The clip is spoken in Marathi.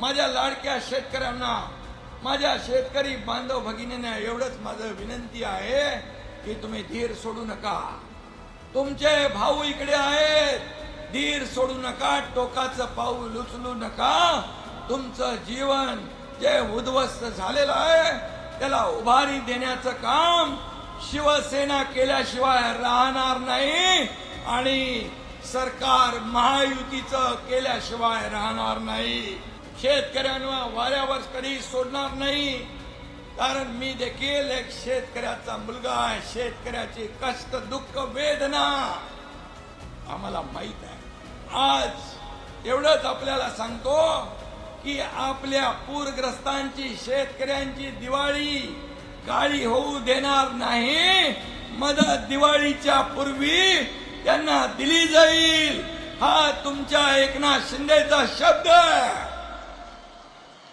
माझ्या लाडक्या शेतकऱ्यांना, माझ्या शेतकरी बांधव भगिनींना एवढंच माझं विनंती आहे की तुम्ही धीर सोडू नका. तुमचे भाऊ इकडे आहेत, धीर सोडू नका, टोकाचं पाऊल उचलू नका. तुमचं जीवन जे उद्ध्वस्त झालेलं आहे त्याला उभारी देण्याचं काम शिवसेना केल्याशिवाय राहणार नाही आणि सरकार महायुतीचं केल्याशिवाय राहणार नाही. शेतकऱ्यांना वाऱ्यावर कधी सोडणार नाही, कारण मी देखील एक शेतकऱ्याचा मुलगा आहे. शेतकऱ्याची कष्ट, दुःख, वेदना आम्हाला माहित आहे. आज एवढंच आपल्याला सांगतो की आपल्या पूरग्रस्तांची, शेतकऱ्यांची दिवाळी काळी होऊ देणार नाही. मदत दिवाळीच्या पूर्वी त्यांना दिली जाईल, हा तुमच्या एकनाथ शिंदेचा शब्द आहे.